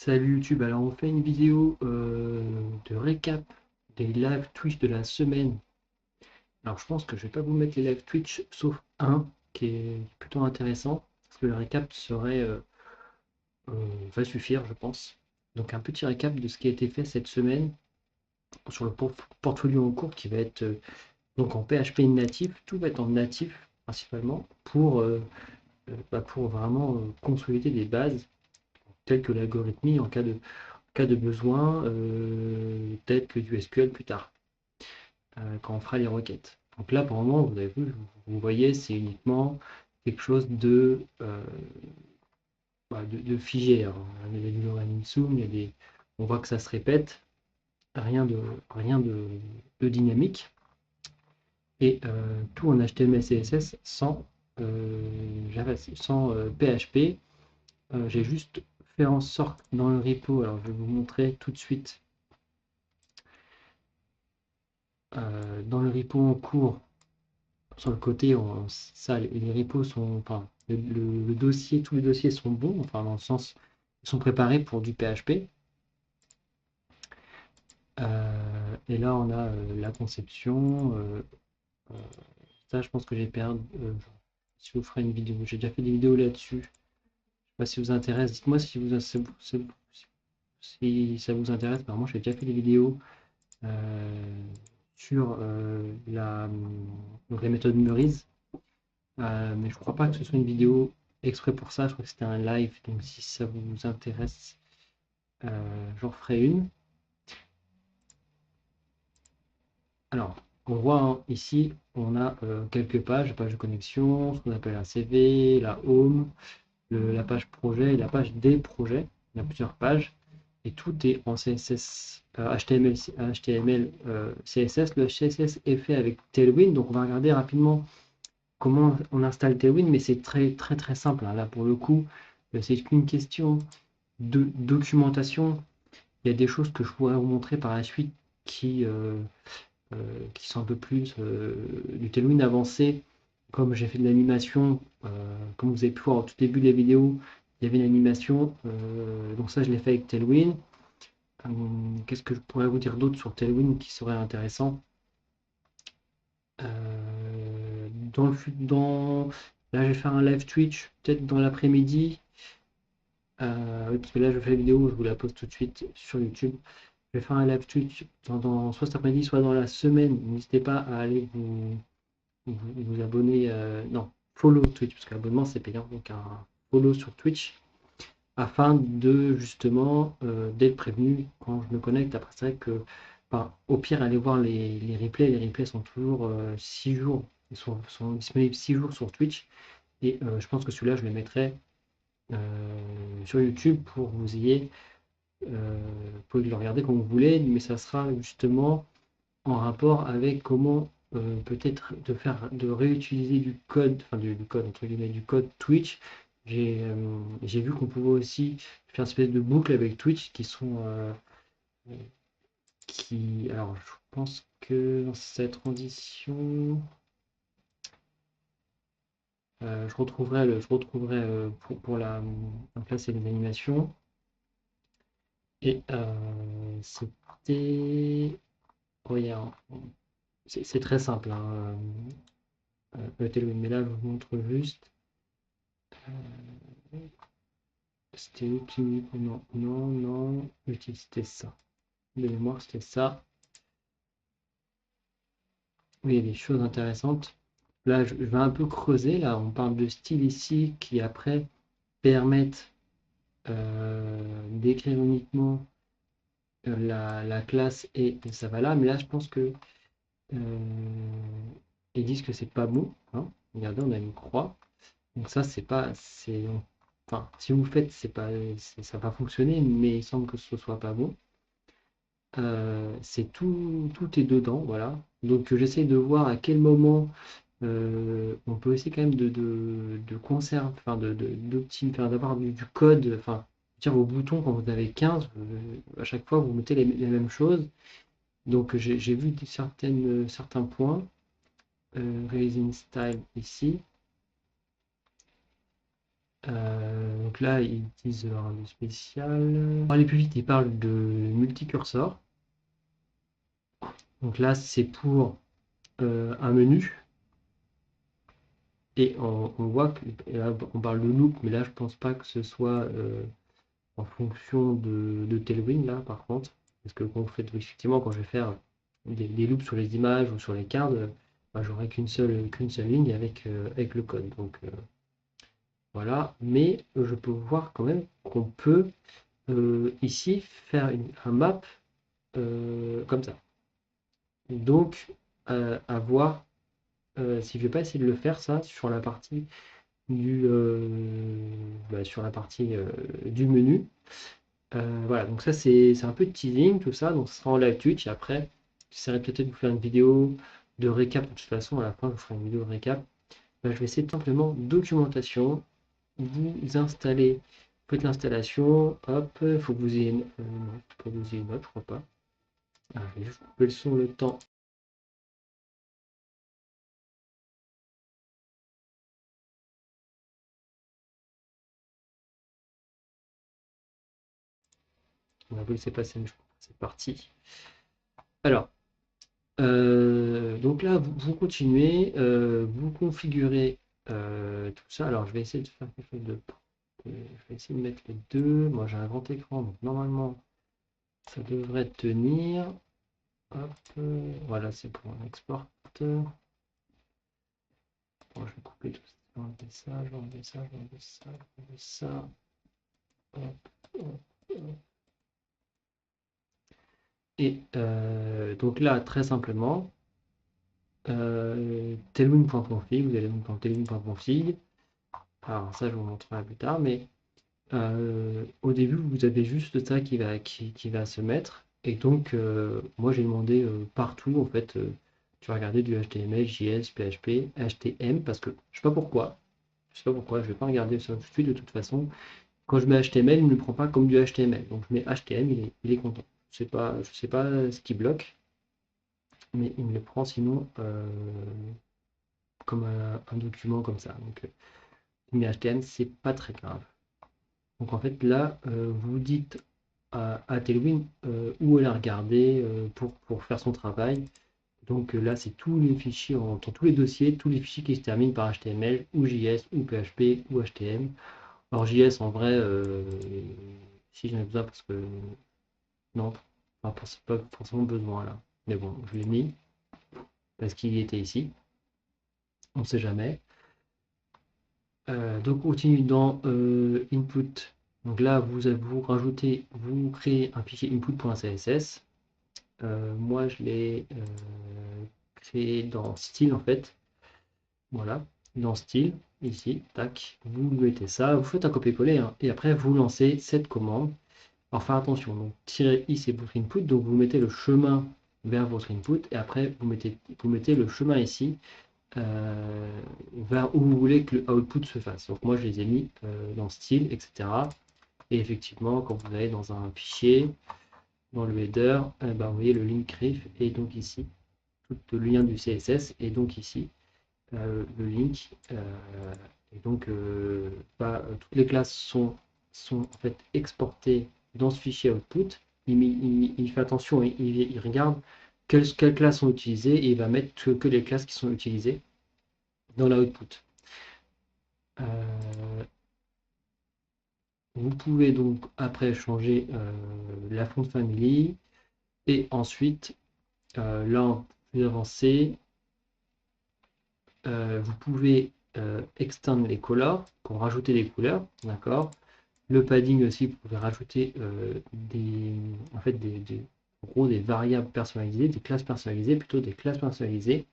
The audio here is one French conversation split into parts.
Salut YouTube, alors on fait une vidéo de récap des live Twitch de la semaine. Alors je pense que je vais pas vous mettre les live Twitch sauf un qui est plutôt intéressant, parce que le récap va suffire je pense. Donc un petit récap de ce qui a été fait cette semaine sur le portfolio en cours qui va être donc en PHP natif, tout va être en natif principalement pour vraiment consolider des bases telles que l'algorithmie en cas de besoin, tel que du SQL plus tard, quand on fera les requêtes. Donc là, pour le moment, vous avez vu, vous voyez, c'est uniquement quelque chose de figé, hein. Il y a du lorem ipsum, on voit que ça se répète, rien de, rien de dynamique, et tout en HTML, CSS sans PHP. J'ai juste fait en sorte dans le repo, alors je vais vous montrer tout de suite dans le repo en cours, sur le côté, ça, les repos sont, enfin, le dossier, tous les dossiers sont bons, enfin, dans le sens, ils sont préparés pour du PHP. Et là, on a la conception. Euh, Ça, je pense que j'ai perdu. Si je vous ferai une vidéo, j'ai déjà fait des vidéos là-dessus. Je sais pas si vous intéresse. Dites-moi si ça vous intéresse. Apparemment, j'ai déjà fait des vidéos sur donc les méthodes Meurize. Mais je crois pas que ce soit une vidéo exprès pour ça. Je crois que c'était un live. Donc si ça vous intéresse, j'en ferai une. Alors, on voit hein, ici, on a quelques pages, page de connexion, ce qu'on appelle un CV, la home, la page projet et la page des projets. Il y a plusieurs pages. Et tout est en CSS, HTML, CSS. Le CSS est fait avec Tailwind. Donc on va regarder rapidement comment on installe Tailwind, mais c'est très très très simple, hein. Là pour le coup, c'est qu'une question de documentation. Il y a des choses que je pourrais vous montrer par la suite qui sont un peu plus du Tailwind avancé. Comme j'ai fait de l'animation, comme vous avez pu voir au tout début de la vidéo, il y avait une animation. Donc ça, je l'ai fait avec Tailwind. Qu'est-ce que je pourrais vous dire d'autre sur Tailwind qui serait intéressant? Dans le dans Là, je vais faire un live Twitch, peut-être dans l'après-midi. Oui, parce que là, je fais la vidéo, je vous la poste tout de suite sur YouTube. Je vais faire un live Twitch soit cet après-midi, soit dans la semaine. N'hésitez pas à aller vous abonner. Non, follow Twitch, parce que l'abonnement c'est payant. Donc un follow sur Twitch afin de justement d'être prévenu quand je me connecte. Après, c'est vrai que, enfin, au pire, allez voir les replays. Les replays sont toujours 6 jours. Sont disponibles 6 jours sur Twitch. Et je pense que celui-là, je le mettrai sur YouTube pour que vous ayez. Vous pouvez le regarder comme vous voulez, mais ça sera justement en rapport avec comment peut-être de réutiliser du code, enfin du code entre guillemets, du code Twitch. J'ai vu qu'on pouvait aussi faire une espèce de boucle avec Twitch alors je pense que dans cette transition, je retrouverai pour donc là c'est les animations et c'était, regarde, c'est très simple, hein, mais là je vous montre juste. C'était utile. Non, non, non. Utile, c'était ça. De mémoire, c'était ça. Oui, il y a des choses intéressantes. Là, je vais un peu creuser. Là, on parle de style ici qui après permettent d'écrire uniquement la classe et ça va là. Mais là, je pense que ils disent que c'est pas bon, hein. Regardez, on a une croix. Donc ça, c'est pas, c'est, enfin, si vous le faites, ça va fonctionner, mais il semble que ce soit pas bon. C'est tout est dedans, voilà. Donc j'essaye de voir à quel moment on peut essayer quand même de conserver, enfin d'optimiser, enfin, d'avoir du code, enfin, dire vos boutons quand vous avez 15, à chaque fois vous mettez les mêmes choses. Donc j'ai vu certains points, Raising Style ici. Donc là, ils disent un spécial. Pour aller plus vite, ils parlent de multicurseur. Donc là, c'est pour un menu. Et on voit que là, on parle de loop, mais là, je pense pas que ce soit en fonction de Tailwind, là, par contre. Parce que effectivement, quand je vais faire des loops sur les images ou sur les cartes, bah, j'aurai qu'une seule ligne avec le code. Donc voilà. Mais je peux voir quand même qu'on peut ici faire un map comme ça. Donc, à voir si je vais pas essayer de le faire ça sur la partie du menu. Voilà, donc ça c'est un peu de teasing tout ça, donc ce sera en live Twitch. Et après, j'essaierai peut-être de vous faire une vidéo de récap. De toute façon, à la fin, je vous ferai une vidéo de récap. Bah, je vais essayer de simplement documentation. Vous installez, vous faites l'installation, hop, il faut que vous ayez non, faut que vous ayez une note, je crois pas. Ah, je vais juste couper le son le temps. On va vous laisser passer cette partie. Alors, donc là, vous continuez, vous configurez tout ça. Alors, je vais essayer de faire quelque chose de. Je vais essayer de mettre les deux. Moi, j'ai un grand écran, donc normalement, ça devrait tenir. Hop, voilà, c'est pour un exporteur. Bon, je vais couper tout ça. Je vais enlever ça, je vais enlever ça, je vais enlever ça, je vais enlever ça. Hop, hop, hop. Et donc là, très simplement, tailwind.config, vous allez donc dans tailwind.config. Alors ça, je vous montrerai plus tard, mais au début, vous avez juste ça qui va se mettre. Et donc, moi, j'ai demandé partout, en fait, tu vas regarder du HTML, JS, PHP, HTML, parce que je sais pas pourquoi. Je sais pas pourquoi, je vais pas regarder ça tout de suite de toute façon. Quand je mets HTML, il ne me prend pas comme du HTML. Donc je mets HTML, il est content. Je sais pas ce qui bloque, mais il me le prend sinon comme un document comme ça. Donc, mais HTML, c'est pas très grave. Donc en fait là, vous dites à Tailwind où elle a regardé pour faire son travail. Donc là, c'est tous les fichiers, dans tous les dossiers, tous les fichiers qui se terminent par HTML ou JS ou PHP ou HTML. Alors JS en vrai, si j'en ai besoin parce que non, pas forcément besoin là. Mais bon, je l'ai mis parce qu'il était ici. On ne sait jamais. Donc on continue dans input. Donc là, vous créez un fichier input.css. Moi, je l'ai créé dans style en fait. Voilà, dans style, ici, tac, vous mettez ça, vous faites un copier-coller, hein, et après vous lancez cette commande. Alors faire attention, donc -i c'est votre input, donc vous mettez le chemin vers votre input, et après vous mettez le chemin ici vers où vous voulez que le output se fasse. Donc moi je les ai mis dans style, etc. Et effectivement, quand vous allez dans un fichier, dans le header, vous voyez le link ref est donc ici, tout le lien du CSS est donc ici, le link. Et donc, toutes les classes sont en fait exportées dans ce fichier output. Il fait attention, il regarde quelles classes sont utilisées et il va mettre que les classes qui sont utilisées dans l'output. Vous pouvez donc après changer la font family et ensuite, là, plus avancé, vous pouvez extendre les colors pour rajouter des couleurs, d'accord. Le padding aussi, vous pouvez rajouter en fait, en gros, des variables personnalisées, des classes personnalisées, plutôt des classes personnalisées.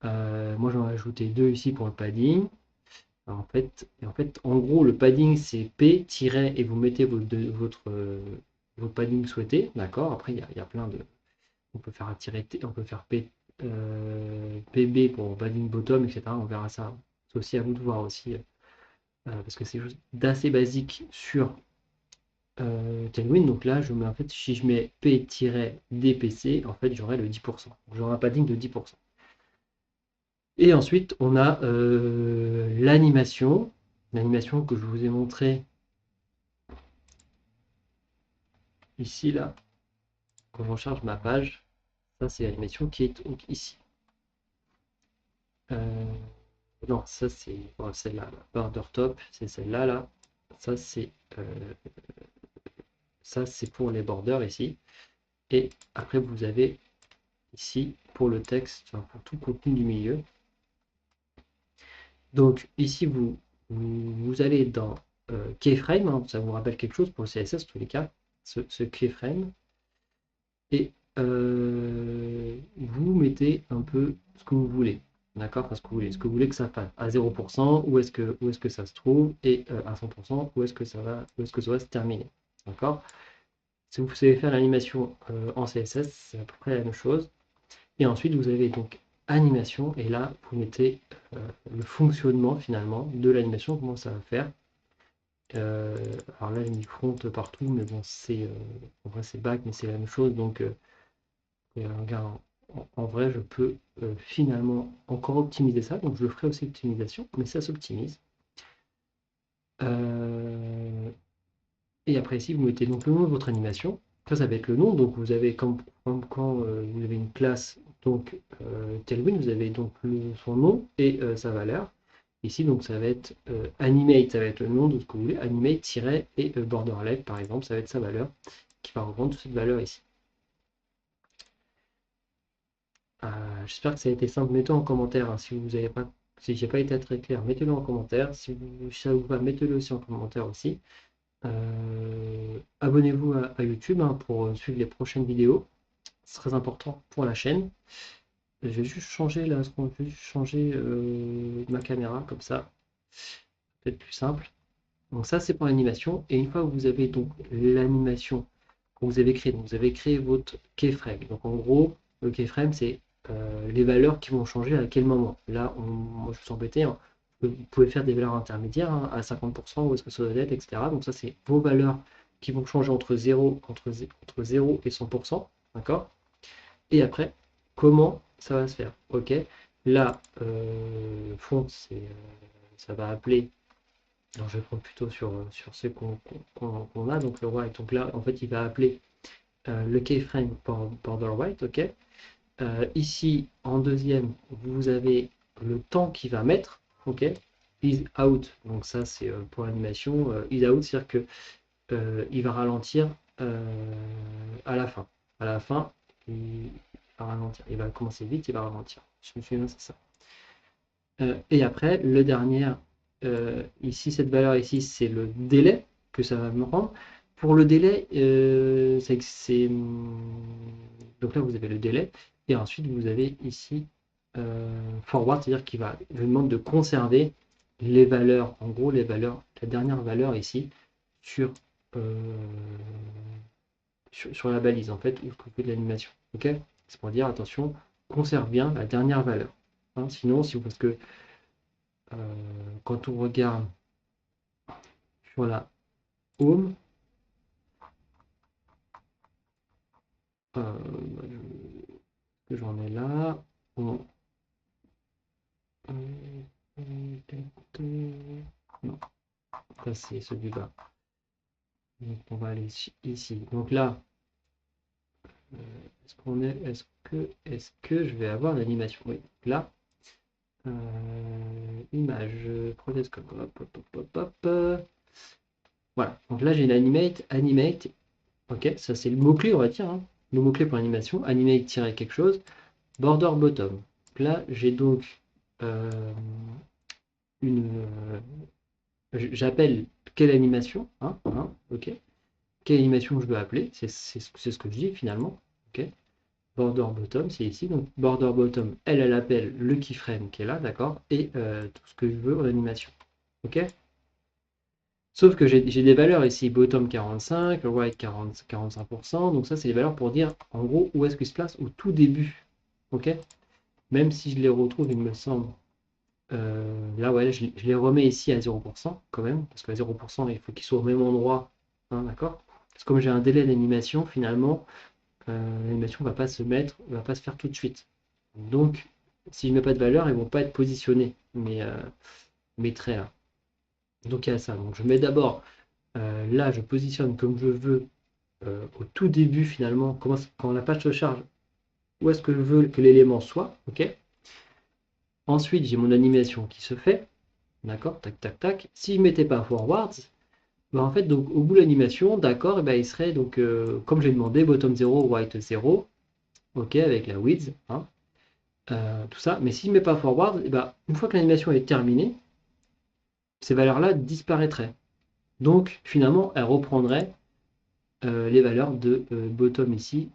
Moi, j'en ai ajouté deux ici pour le padding. Alors, en gros, le padding, c'est P- et vous mettez votre padding souhaité, d'accord. Après, il y a plein de... On peut faire un -T, on peut faire PB pour padding bottom, etc. On verra ça. C'est aussi à vous de voir aussi, parce que c'est juste d'assez basique sur Tailwind. Donc là, en fait, si je mets P-DPC, en fait, j'aurai le 10%. J'aurai un padding de 10%. Et ensuite, on a l'animation. l'animation que je vous ai montrée ici, là, quand je recharge ma page, ça c'est l'animation qui est donc ici. Non, ça c'est bon, celle-là, border top, c'est celle-là, là. Ça c'est pour les borders ici. Et après vous avez ici pour le texte, enfin, pour tout le contenu du milieu. Donc ici vous allez dans keyframe, hein, ça vous rappelle quelque chose pour le CSS en tous les cas, ce keyframe. Et vous mettez un peu ce que vous voulez. D'accord? Enfin, ce que vous voulez que ça fasse à 0%, où est-ce que ça se trouve, et à 100%, où est-ce que ça va se terminer. D'accord? Si vous savez faire l'animation en CSS, c'est à peu près la même chose. Et ensuite, vous avez donc animation, et là, vous mettez le fonctionnement finalement de l'animation, comment ça va faire. Alors là, j'ai mis front partout, mais bon, en vrai, c'est back, mais c'est la même chose, donc regarde, en vrai, je peux finalement encore optimiser ça, donc je le ferai aussi optimisation, mais ça s'optimise. Euh, et après ici, vous mettez donc le nom de votre animation. Ça va être le nom, donc vous avez comme quand vous avez une classe, donc Tailwind, vous avez donc son nom et sa valeur. Ici, donc ça va être animate, ça va être le nom de ce que vous voulez, animate- et borderline, par exemple, ça va être sa valeur, qui va reprendre cette valeur ici. J'espère que ça a été simple. Mettez en commentaire hein, si vous n'avez pas, si j'ai pas été très clair, mettez-le en commentaire. Si ça vous va, mettez-le aussi en commentaire aussi. Abonnez-vous à YouTube hein, pour suivre les prochaines vidéos. C'est très important pour la chaîne. Je vais juste changer là, je vais juste changer ma caméra comme ça, peut-être plus simple. Donc ça c'est pour l'animation. Et une fois que vous avez donc l'animation que vous avez créée, donc vous avez créé votre keyframe. Donc en gros, le keyframe c'est les valeurs qui vont changer à quel moment. Là, moi je suis embêté, hein. Vous pouvez faire des valeurs intermédiaires hein, à 50%, où est-ce que ça doit être, etc. Donc ça c'est vos valeurs qui vont changer entre 0 et 100%. D'accord? Et après, comment ça va se faire? Ok. Là, font, ça va appeler. Alors, je vais prendre plutôt sur ce qu'on a. Donc, le white. Donc là, en fait, il va appeler le keyframe border white. Ok. Ici, en deuxième, vous avez le temps qu'il va mettre. Ok. Is out. Donc, ça, c'est pour l'animation. Is out, c'est-à-dire que il va ralentir à la fin. À la fin, il va ralentir. Il va commencer vite, il va ralentir. Je me souviens, c'est ça. Et après, le dernier, ici, cette valeur ici, c'est le délai que ça va me rendre. Pour le délai, c'est donc là, vous avez le délai. Et ensuite, vous avez ici forward, c'est-à-dire qu'il va, je vous demande de conserver les valeurs, en gros, les valeurs, la dernière valeur ici, sur, euh, sur la balise, en fait, où je fais de l'animation. Ok? C'est pour dire, attention, conserve bien la dernière valeur. Hein, sinon, si, parce que quand on regarde sur la home, que j'en ai là, on, non, ça c'est celui-là. Donc on va aller ici. Donc là, est-ce que je vais avoir l'animation? Oui. Là, image, protoscope, hop, hop, hop, hop, hop. Voilà. Donc là j'ai l'animate, animate. Ok, ça c'est le mot-clé, on va dire. Hein. Le mot-clé pour l'animation, animate-quelque chose, border bottom. Donc là, j'ai donc une. J'appelle quelle animation, hein, ok. Quelle animation je dois appeler, c'est ce que je dis finalement, ok. Border bottom, c'est ici, donc border bottom, elle appelle le keyframe qui est là, d'accord, et tout ce que je veux en animation, ok. Sauf que j'ai des valeurs ici, bottom 45, right 45%, donc ça c'est les valeurs pour dire en gros où est-ce qu'il se place au tout début, ok. Même si je les retrouve, il me semble, là, ouais, je les remets ici à 0% quand même, parce qu'à 0%, il faut qu'ils soient au même endroit, hein, d'accord? Parce que comme j'ai un délai d'animation, finalement, l'animation ne va pas va pas se faire tout de suite. Donc, si je ne mets pas de valeur, ils ne vont pas être positionnés, mes traits là. Donc il y a ça. Donc je mets d'abord, là je positionne comme je veux au tout début finalement, quand la page se charge, où est-ce que je veux que l'élément soit, ok. Ensuite j'ai mon animation qui se fait, d'accord, tac tac tac. Si je ne mettais pas forwards, bah, en fait donc au bout de l'animation, d'accord, et ben il serait donc comme j'ai demandé, bottom 0, white 0, ok, avec la width, hein, tout ça. Mais si je ne mets pas forward, et ben, une fois que l'animation est terminée, ces valeurs-là disparaîtraient. Donc finalement, elles reprendraient les valeurs de bottom ici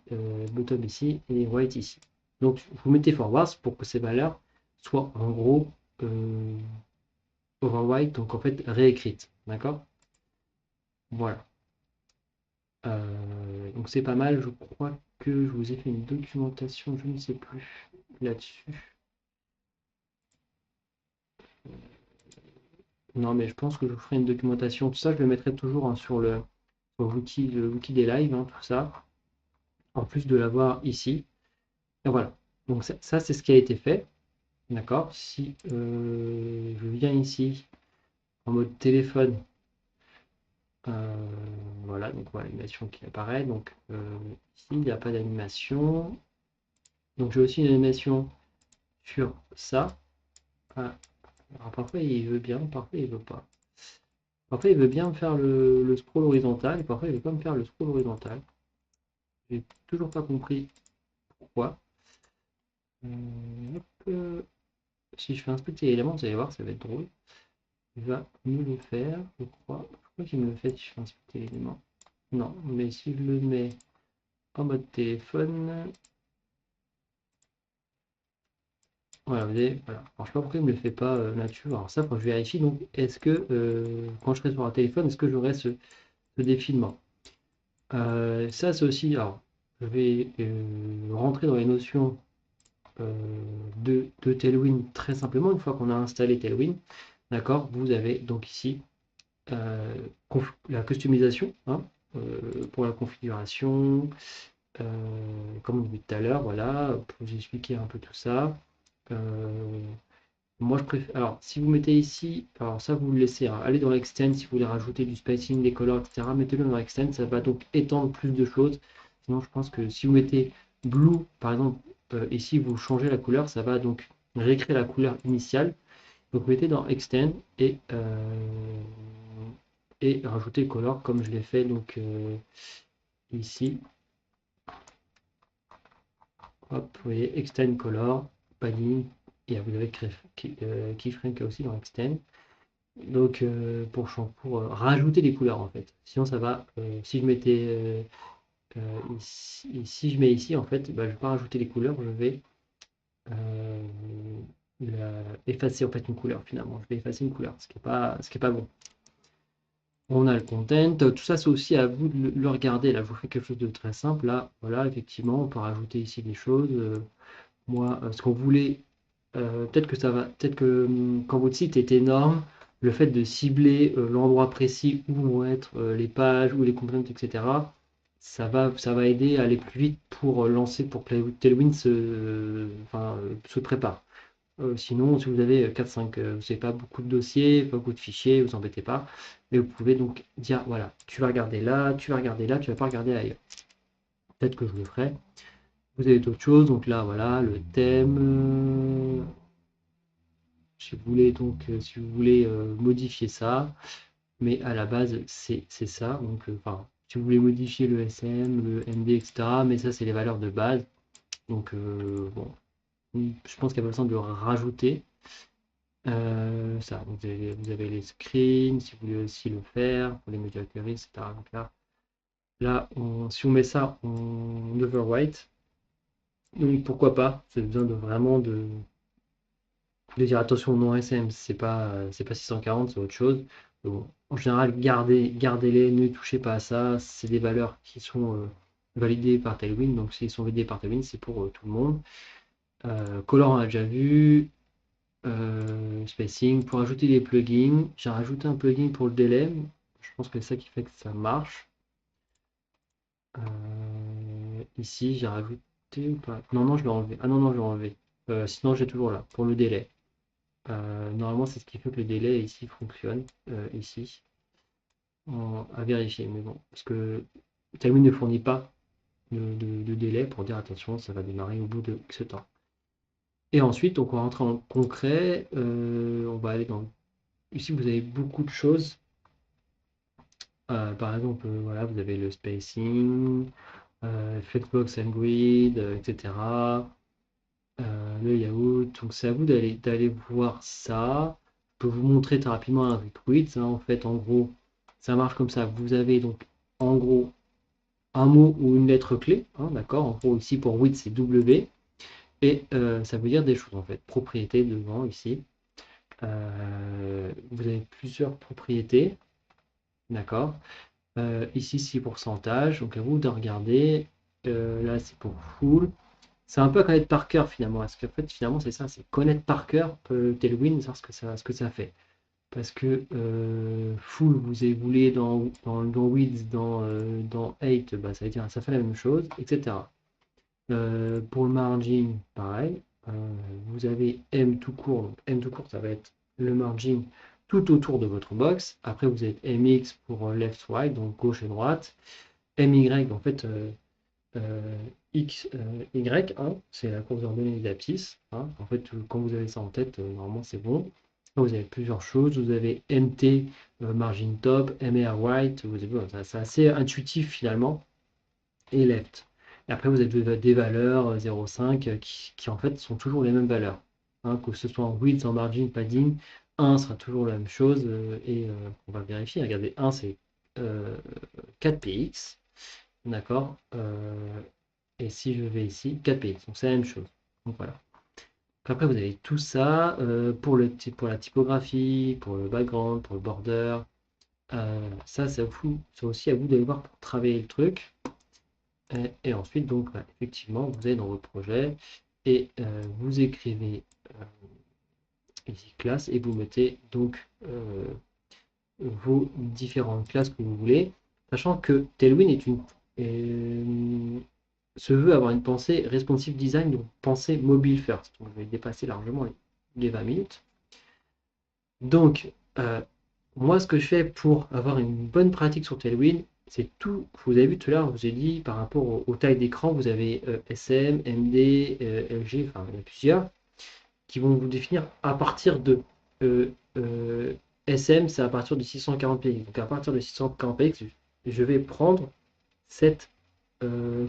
et white ici. Donc vous mettez forward pour que ces valeurs soient en gros euh, overwrite, donc en fait réécrites. D'accord. Voilà. Donc c'est pas mal. Je crois que je vous ai fait une documentation, je ne sais plus là-dessus. Non, mais je pense que je vous ferai une documentation. Tout ça, je le mettrai toujours hein, sur l'outil des lives, hein, tout ça, en plus de l'avoir ici. Et voilà. Donc ça c'est ce qui a été fait. D'accord. Si je viens ici en mode téléphone, voilà, donc voilà l'animation qui apparaît. Donc ici, il n'y a pas d'animation. Donc j'ai aussi une animation sur ça. Ah, alors parfois il veut bien, parfois il veut pas. Parfois il veut bien me faire le scroll horizontal, et parfois il veut pas me faire le scroll horizontal. J'ai toujours pas compris pourquoi. Hop, si je fais inspecter l'élément, vous allez voir, ça va être drôle. Il va me le faire, je crois. Je crois qu'il me le fait si je fais inspecter l'élément. Non, mais si je le mets en mode téléphone, voilà, vous voyez, voilà. Alors, je sais pas pourquoi il me le fait pas là-dessus. Alors ça, faut que je vérifie. Donc, est-ce que quand je serai sur un téléphone, est-ce que j'aurai ce défilement? Ça, c'est aussi. Alors, je vais rentrer dans les notions de Tailwind très simplement. Une fois qu'on a installé Tailwind, d'accord, vous avez donc ici euh, la customisation hein, pour la configuration, comme on dit tout à l'heure, voilà, pour vous expliquer un peu tout ça. Euh, Moi, je préfère. Alors, si vous mettez ici, alors ça, vous le laissez. Hein, allez dans l'extend si vous voulez rajouter du spacing, des colors, etc. Mettez-le dans l'extend, ça va donc étendre plus de choses. Sinon, je pense que si vous mettez blue, par exemple, ici, vous changez la couleur, ça va donc réécrire la couleur initiale. Donc, mettez dans extend et rajouter color comme je l'ai fait donc ici. Hop, vous voyez, extend color, padding, et vous avez keyframe aussi dans extend. Donc pour rajouter des couleurs en fait. Sinon ça va, si je mettais ici, si je mets ici en fait, bah, je ne vais pas rajouter les couleurs, je vais euh, effacer en fait une couleur finalement. Je vais effacer une couleur, ce qui est pas bon. On a le content, tout ça c'est aussi à vous de le regarder. Là je vous fais quelque chose de très simple. Là voilà, effectivement on peut rajouter ici des choses. Moi ce qu'on voulait peut-être que ça va, peut-être que quand votre site est énorme, le fait de cibler l'endroit précis où vont être les pages ou les components, etc., ça va aider à aller plus vite pour lancer, pour que Tailwind se prépare. Sinon, si vous avez 4-5, vous n'avez pas beaucoup de dossiers, pas beaucoup de fichiers, vous embêtez pas, mais vous pouvez donc dire, voilà, tu vas regarder là, tu vas regarder là, tu vas pas regarder ailleurs. Peut-être que je le ferai. Vous avez d'autres choses, donc là, voilà, le thème. Si vous voulez si vous voulez modifier ça, mais à la base c'est ça. Donc, enfin, si vous voulez modifier le SM, le MD, etc. Mais ça c'est les valeurs de base. Donc bon, je pense qu'il y a pas besoin de rajouter ça. Vous avez les screens, si vous voulez aussi le faire pour les media queries, etc. Donc là, si on met ça en overwrite, donc pourquoi pas? C'est besoin de vraiment de dire attention non SM, c'est pas 640, c'est autre chose. Bon, en général, gardez-les, ne touchez pas à ça. C'est des valeurs qui sont validées par Tailwind, donc s'ils sont validés par Tailwind, c'est pour tout le monde. Color, on a déjà vu. Spacing, pour ajouter des plugins, j'ai rajouté un plugin pour le délai. Je pense que c'est ça qui fait que ça marche. Ici, j'ai rajouté ou pas? Non, non, je l'ai enlevé. Ah non, non, je l'ai enlevé. Sinon, j'ai toujours là, pour le délai. Normalement, c'est ce qui fait que le délai ici fonctionne, ici, à vérifier. Mais bon, parce que Tailwind ne fournit pas de délai pour dire attention, ça va démarrer au bout de ce temps. Et ensuite, donc, on va rentrer en concret. On va aller dans. Ici, vous avez beaucoup de choses. Par exemple, voilà, vous avez le spacing, Flexbox and Grid, etc. Le layout. Donc, c'est à vous d'aller voir ça. Je peux vous montrer très rapidement avec Width. En fait, en gros, ça marche comme ça. Vous avez donc, en gros, un mot ou une lettre clé. D'accord? En gros, ici, pour Width, c'est W. Et ça veut dire des choses, en fait. Propriété devant, ici. Vous avez plusieurs propriétés. D'accord? Ici, c'est pourcentage. Donc, à vous de regarder. Là, c'est pour full. C'est un peu à connaître par cœur, finalement. Parce qu'en fait, finalement, c'est ça. C'est connaître par cœur Tailwind, savoir ce que ça fait. Parce que full, vous voulez dans width, dans 8, bah, ça veut dire ça fait la même chose, etc. Pour le margin, pareil. Vous avez M tout court. Donc M tout court, ça va être le margin tout autour de votre box. Après, vous avez MX pour left, right, donc gauche et droite. MY, en fait, X, Y, c'est la courbe ordonnée de l'abscisse. En fait, quand vous avez ça en tête, normalement, c'est bon. Vous avez plusieurs choses. Vous avez MT, margin top, MR right. Vous avez, c'est assez intuitif finalement. Et left. Et après, vous avez des valeurs 0,5 qui en fait sont toujours les mêmes valeurs. Que ce soit en width, en margin, padding, 1 sera toujours la même chose. Et on va vérifier. Regardez, 1 c'est 4px. D'accord. Et si je vais ici, 4px. Donc c'est la même chose. Donc voilà. Après, vous avez tout ça pour la typographie, pour le background, pour le border. Ça, c'est aussi à vous d'aller voir pour travailler le truc. Et ensuite, donc, bah, effectivement, vous allez dans votre projet et vous écrivez ici classe et vous mettez donc vos différentes classes que vous voulez, sachant que Tailwind se veut avoir une pensée responsive design, donc pensée mobile first. Donc, je vais dépasser largement les 20 minutes. Donc, moi, ce que je fais pour avoir une bonne pratique sur Tailwind, c'est tout. Vous avez vu tout à l'heure, je vous ai dit par rapport aux tailles d'écran, vous avez SM, MD, LG, enfin il y en a plusieurs, qui vont vous définir à partir de euh, euh, SM, c'est à partir de 640 px. Donc à partir de 640 px, je vais prendre cette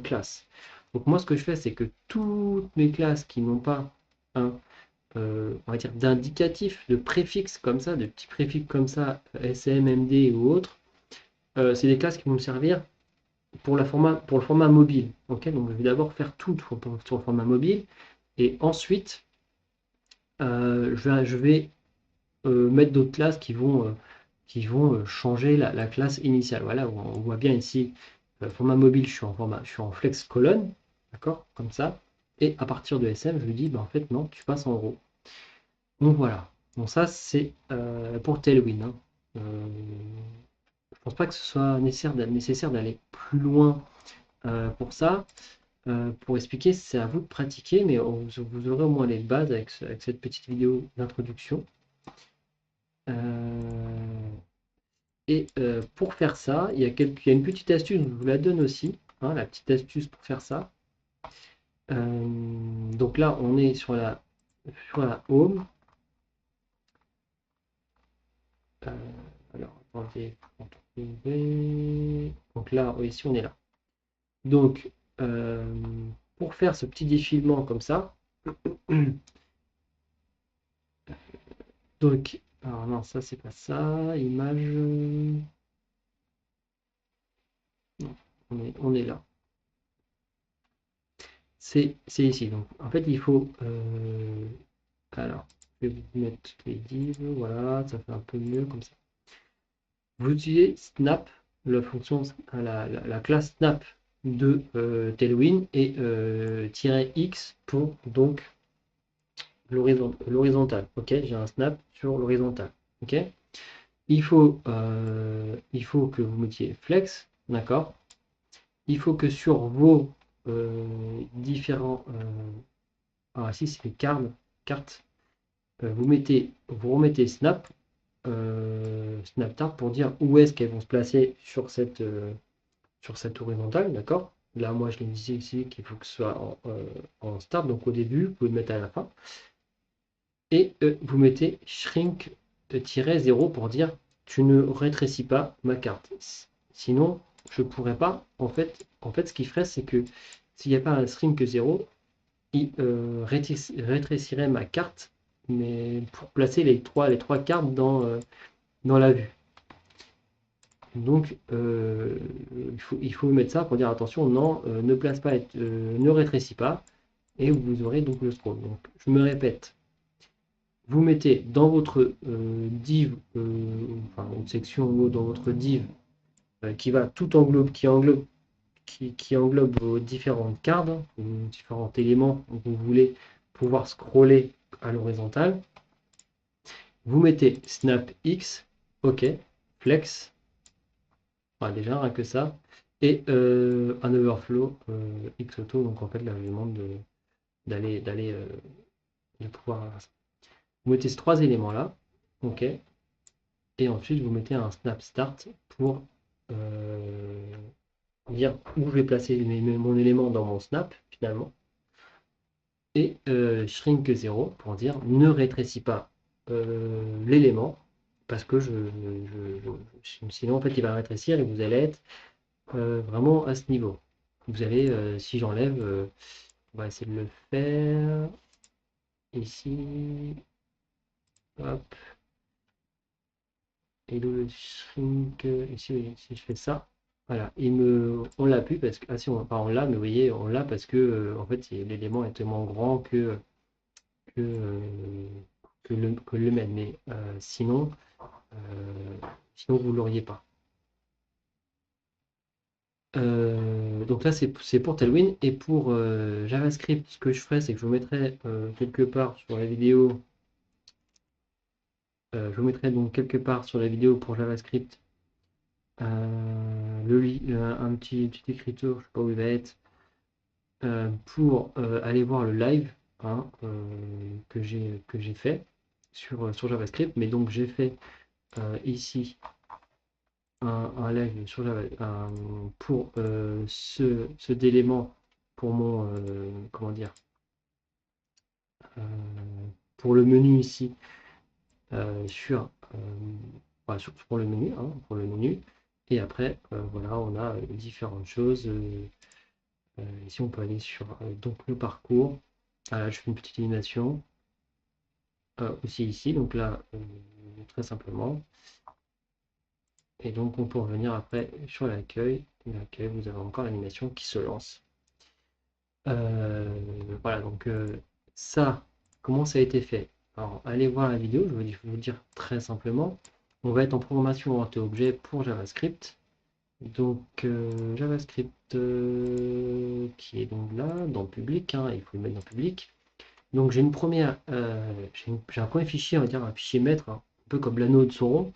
classe. Donc moi, ce que je fais, c'est que toutes mes classes qui n'ont pas un on va dire, d'indicatifs, de préfixes comme ça, de petits préfixes comme ça, SM, MD ou autres, c'est des classes qui vont me servir pour pour le format mobile. Ok, donc je vais d'abord faire tout sur le format mobile et ensuite je vais mettre d'autres classes qui vont changer la classe initiale. Voilà, on voit bien ici, format mobile, je suis en flex colonne, d'accord, comme ça. Et à partir de SM, je lui dis, bah, en fait, non, tu passes en row. Donc voilà. Donc ça, c'est pour Tailwind. Je pense pas que ce soit nécessaire d'aller plus loin pour ça. Pour expliquer, c'est à vous de pratiquer, mais vous aurez au moins les bases avec cette petite vidéo d'introduction. Et pour faire ça, il y a une petite astuce, je vous la donne aussi, la petite astuce pour faire ça. Donc là, on est sur la home. Alors, attendez, donc là, ici, on est là. Donc, pour faire ce petit défilement comme ça, donc, alors non, ça, c'est pas ça, image, non, on est là. C'est ici. Donc, en fait, il faut, alors, je vais vous mettre les divs, voilà, ça fait un peu mieux comme ça. Vous utilisez Snap, la fonction, la classe Snap de Tailwind et -x pour donc l'horizontale. Ok, j'ai un snap sur l'horizontale. Ok, il faut que vous mettiez flex, d'accord. Il faut que sur vos différents, ah si c'est les cartes, vous remettez snap, snap tar pour dire où est-ce qu'elles vont se placer sur cette horizontale, d'accord? Là, moi, je l'ai dit ici qu'il faut que ce soit en start, donc au début, vous pouvez le mettre à la fin. Et vous mettez shrink-0 pour dire tu ne rétrécis pas ma carte. Sinon, je ne pourrais pas. En fait, ce qu'il ferait, c'est que s'il n'y a pas un shrink 0, il rétrécirait ma carte, mais pour placer les trois cartes dans la vue. Donc, il faut mettre ça pour dire attention, non, ne place pas, ne rétrécis pas, et vous aurez donc le scroll. Donc, je me répète, vous mettez dans votre div, enfin une section ou dans votre div qui va tout englobe, qui englobe vos différentes cartes, vos différents éléments que vous voulez pouvoir scroller à l'horizontale. Vous mettez snap X, OK, flex, enfin, déjà rien que ça, et un overflow X auto, donc en fait là je demande de pouvoir. Vous mettez ces trois éléments là, OK, et ensuite vous mettez un snap start pour dire où je vais placer mon élément dans mon snap finalement, et shrink 0 pour dire ne rétrécis pas l'élément parce que sinon en fait il va rétrécir et vous allez être vraiment à ce niveau. Vous allez, si j'enlève, on va essayer de le faire ici, hop, et le shrink, ici, si je fais ça, voilà, on l'a plus parce que, ah si, on l'a, mais vous voyez, on l'a parce que, en fait, l'élément est tellement grand que, euh, que le mettre, mais sinon vous l'auriez pas. Donc là, c'est pour Tailwind. Et pour JavaScript, ce que je ferai, c'est que je vous mettrai quelque part sur la vidéo. Je vous mettrai donc quelque part sur la vidéo pour JavaScript un petit écriture, je ne sais pas où il va être, pour aller voir le live hein, que j'ai fait sur JavaScript. Mais donc j'ai fait ici un live sur Java pour ce d'élément pour mon comment dire euh, pour le menu ici pour le menu pour le menu et après voilà on a différentes choses ici on peut aller sur donc le parcours. Là je fais une petite animation aussi ici donc là très simplement. Et donc on peut revenir après sur l'accueil. L'accueil, vous avez encore l'animation qui se lance. Voilà, donc ça, comment ça a été fait? Alors, allez voir la vidéo, je vais vous dire très simplement. On va être en programmation orientée objet pour JavaScript. Donc, JavaScript qui est donc là, dans public, hein, il faut le mettre dans public. Donc, j'ai une première, j'ai un premier fichier, on va dire un fichier maître, hein, un peu comme l'anneau de Sauron.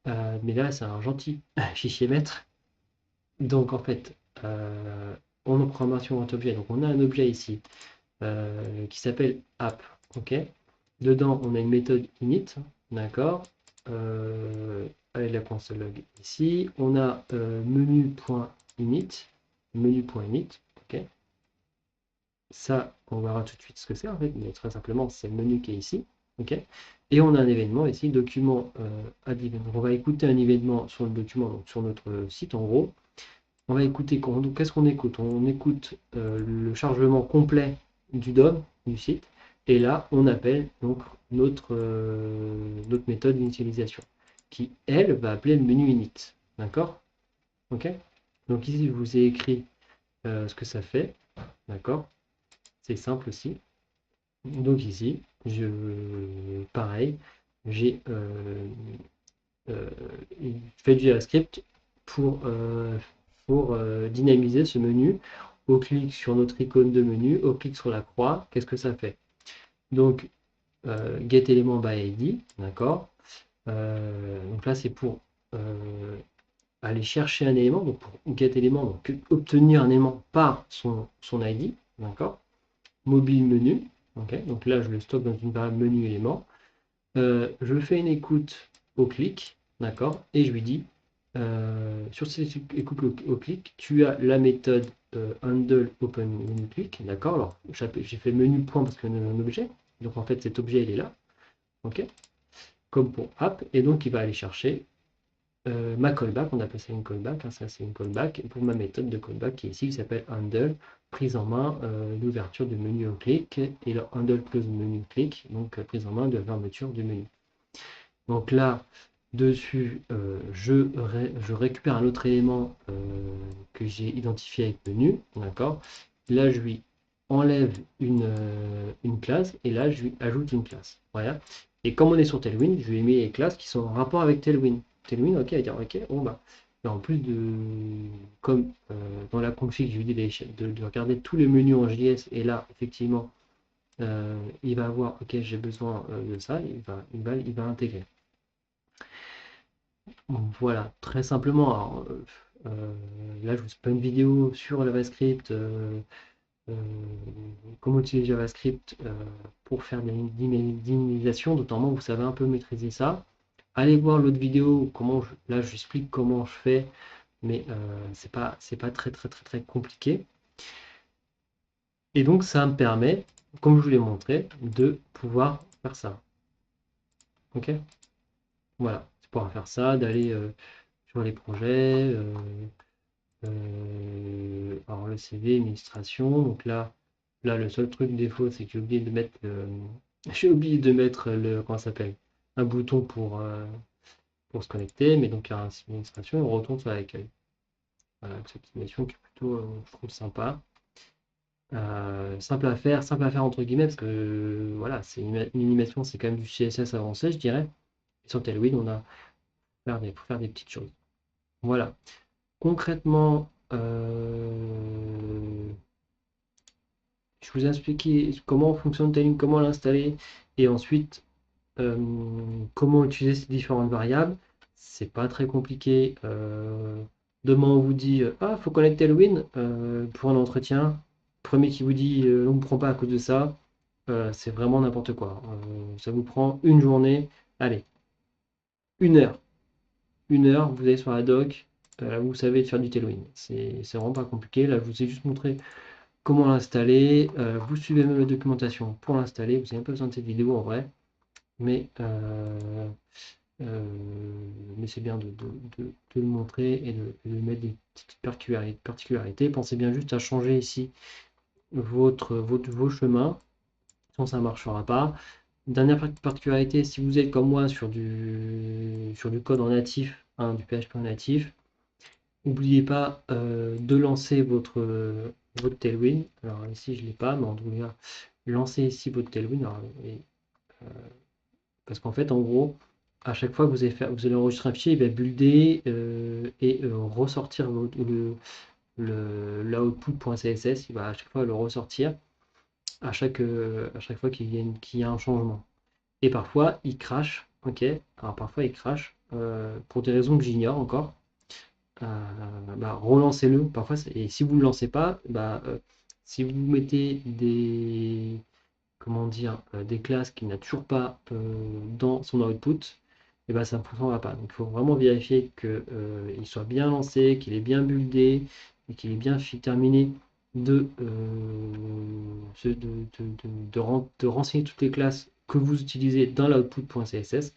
Mais là, c'est un gentil fichier maître. Donc, en fait, on est en programmation orientée objet. Donc, on a un objet ici qui s'appelle app. Ok. Dedans, on a une méthode init, d'accord, avec la console log ici. On a menu.init, ok. Ça, on verra tout de suite ce que c'est en fait, mais très simplement, c'est le menu qui est ici, ok. Et on a un événement ici, document add event. On va écouter un événement sur le document, donc sur notre site en gros. On va écouter, qu'est-ce qu'on écoute? On écoute le chargement complet du DOM, du site, et là, on appelle donc notre méthode d'initialisation, qui, elle, va appeler le menu init. D'accord? Ok? Donc ici, je vous ai écrit ce que ça fait. D'accord? C'est simple aussi. Donc ici, pareil, j'ai fait du JavaScript pour dynamiser ce menu. Au clic sur notre icône de menu, au clic sur la croix, qu'est-ce que ça fait? Donc, get element by ID, d'accord? Donc là, c'est pour aller chercher un élément, donc pour get élément, donc obtenir un élément par son ID, d'accord? Mobile menu, Ok, donc là, je le stocke dans une variable menu élément. Je fais une écoute au clic, d'accord, et je lui dis, sur cette écoute au clic, tu as la méthode handle open menu click, d'accord. Alors, j'ai fait menu point parce qu'on a un objet, donc en fait, cet objet, il est là, ok, comme pour app, et donc il va aller chercher ma callback, on appelle ça une callback, hein, ça c'est une callback, pour ma méthode de callback qui est ici, qui s'appelle handle, prise en main l'ouverture du menu au clic, et le handle close menu click, donc prise en main de la fermeture du menu. Donc là, dessus, je récupère un autre élément que j'ai identifié avec menu, d'accord. Là, je lui enlève une classe, et là, je lui ajoute une classe. Voilà. Et comme on est sur Tailwind, je lui ai mis les classes qui sont en rapport avec Tailwind. Tailwind, ok, à dire ok, bon bah. Et en plus de, comme dans la config, je lui dis de regarder tous les menus en JS, et là, effectivement, il va avoir, ok, j'ai besoin de ça, il va intégrer. Voilà, très simplement. Alors, là, je vous fais pas une vidéo sur JavaScript, euh, comment utiliser JavaScript pour faire des dynamisations, notamment vous savez un peu maîtriser ça. Allez voir l'autre vidéo, là j'explique comment je fais, mais c'est pas très très très très compliqué. Et donc ça me permet, comme je vous l'ai montré, de pouvoir faire ça. Ok? Voilà, de pouvoir faire ça, d'aller sur les projets. Alors le CV, administration, donc là le seul truc défaut c'est que j'ai oublié de mettre j'ai oublié de mettre comment ça s'appelle, un bouton pour se connecter, mais donc il y a un administration, on retourne sur l'accueil. Voilà, cette animation qui est plutôt, je trouve sympa. Simple à faire entre guillemets, parce que voilà, c'est une animation, c'est quand même du CSS avancé, je dirais. Et sur Tailwind, on a pour faire des petites choses. Voilà. Concrètement, je vous ai expliqué comment fonctionne Tailwind, comment l'installer, et ensuite comment utiliser ces différentes variables. C'est pas très compliqué. Demain, on vous dit ah, faut connaître Tailwind pour un entretien. Premier qui vous dit on ne me prend pas à cause de ça, c'est vraiment n'importe quoi. Ça vous prend une journée, allez, 1 heure. 1 heure, vous allez sur la doc, vous savez faire du Tailwind. C'est vraiment pas compliqué. Là, je vous ai juste montré comment l'installer. Vous suivez même la documentation pour l'installer. Vous n'avez pas besoin de cette vidéo en vrai, mais, c'est bien de le montrer et de mettre des petites particularités. Pensez bien juste à changer ici vos chemins, sinon ça ne marchera pas. Dernière particularité, si vous êtes comme moi sur du code en natif, hein, du PHP en natif, n'oubliez pas de lancer votre Tailwind. Alors ici, je ne l'ai pas, mais en tout cas, lancez ici votre Tailwind. Alors, parce qu'en fait, en gros, à chaque fois que vous allez enregistrer un fichier, il va builder et ressortir l'output.css. Il va à chaque fois le ressortir à chaque fois qu'il y a un changement. Et parfois, il crache. Ok. Alors parfois, il crache pour des raisons que j'ignore encore. Relancez-le. Parfois, et si vous ne le lancez pas, si vous mettez comment dire, des classes qui n'a toujours pas dans son output, et ça ne fonctionnera pas. Donc il faut vraiment vérifier qu'il soit bien lancé, qu'il est bien buildé et qu'il est bien terminé de renseigner toutes les classes que vous utilisez dans l'output.css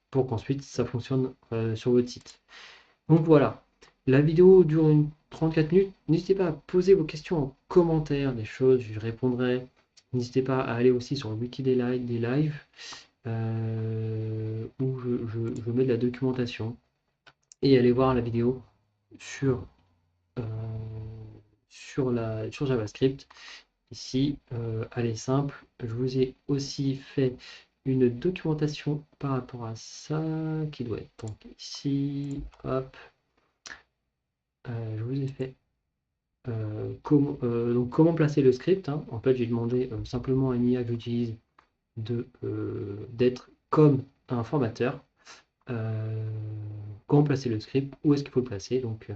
pour qu'ensuite ça fonctionne sur votre site. Donc voilà, la vidéo dure 34 minutes. N'hésitez pas à poser vos questions en commentaire, des choses, je répondrai. N'hésitez pas à aller aussi sur le wiki des lives où je mets de la documentation et aller voir la vidéo sur, euh, sur JavaScript. Ici, elle est simple. Je vous ai aussi fait une documentation par rapport à ça qui doit être donc ici. Hop, je vous ai fait donc comment placer le script, hein. En fait, j'ai demandé simplement à une IA que j'utilise d'être comme un formateur. Comment placer le script, où est-ce qu'il faut le placer. Donc,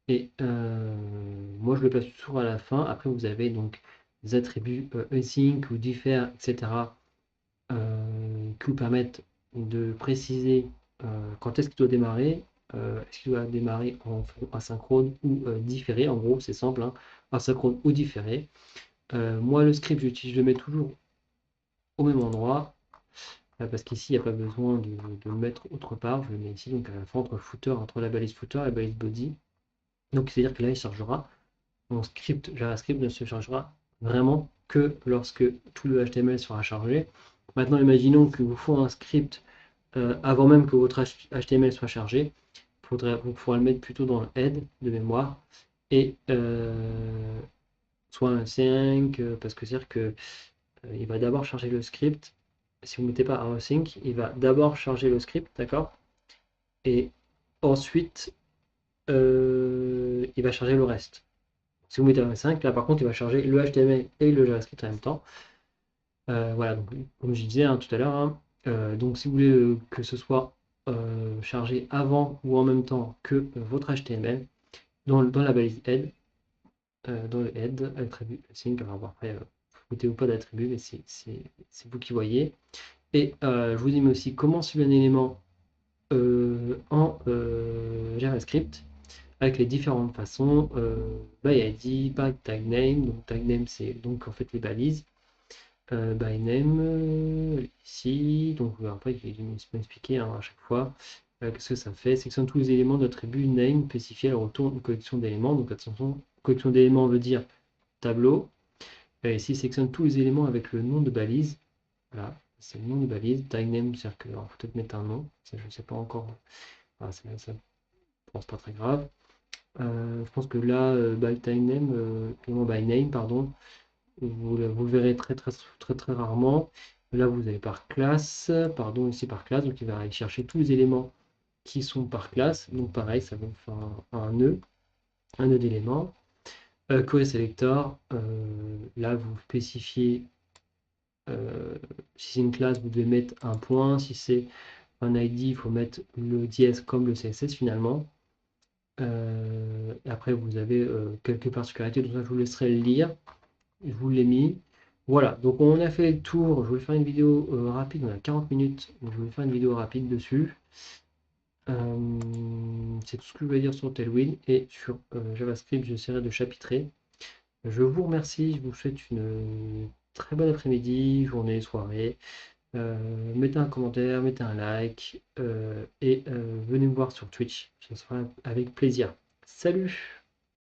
moi, je le place toujours à la fin. Après, vous avez donc des attributs async ou diffère, etc. Qui vous permettent de préciser quand est-ce qu'il doit démarrer. Est-ce qu'il doit démarrer en asynchrone ou différé? En gros, c'est simple, hein, asynchrone ou différé. Moi, le script, je le mets toujours au même endroit, parce qu'ici, il n'y a pas besoin de le mettre autre part. Je le mets ici, donc à la fin, entre la balise footer et la balise body. Donc, c'est-à-dire que là, il chargera. Mon script JavaScript ne se chargera vraiment que lorsque tout le HTML sera chargé. Maintenant, imaginons qu'il vous faut un script avant même que votre HTML soit chargé. Il faudra le mettre plutôt dans le head de mémoire et soit un 5 parce que c'est-à-dire que il va d'abord charger le script. Si vous ne mettez pas un async, il va d'abord charger le script, d'accord? Et ensuite, il va charger le reste. Si vous mettez un 5, là par contre, il va charger le HTML et le JavaScript en même temps. Voilà, donc, comme je disais hein, tout à l'heure, hein, donc si vous voulez que ce soit chargé avant ou en même temps que votre HTML, dans la balise head, dans le head, attribut async, alors après, vous mettez ou pas d'attribut, mais c'est vous qui voyez. Et je vous dis mais aussi comment suivre un élément en JavaScript avec les différentes façons by ID, by tag name. Donc tag name c'est donc en fait les balises. By name ici. Donc après il va m'expliquer hein, à chaque fois qu'est-ce que ça fait. Sélectionne tous les éléments d'attribut name spécifié à retour une collection d'éléments. Donc attention, collection d'éléments veut dire tableau. Et ici sélectionne tous les éléments avec le nom de balise. Voilà, c'est le nom de balise. Tag name, c'est-à-dire qu'il faut peut-être mettre un nom. Ça, je ne sais pas encore. Voilà, ça, je pense pas très grave. Je pense que là, by time name, by name, pardon, vous le verrez très rarement. Là, vous avez par classe, pardon, ici par classe, donc il va aller chercher tous les éléments qui sont par classe. Donc pareil, ça va faire un nœud d'éléments. Query selector, là vous spécifiez si c'est une classe, vous devez mettre un point. Si c'est un ID, il faut mettre le dièse comme le CSS finalement. Après, vous avez quelques particularités, donc ça, je vous laisserai le lire. Je vous l'ai mis. Voilà, donc on a fait le tour. Je voulais faire une vidéo rapide, on a 40 minutes. Donc je voulais faire une vidéo rapide dessus. C'est tout ce que je vais dire sur Tailwind et sur JavaScript, j'essaierai de chapitrer. Je vous remercie, je vous souhaite une très bonne après-midi, journée, soirée. Mettez un commentaire, mettez un like et venez me voir sur Twitch, ce sera avec plaisir. Salut!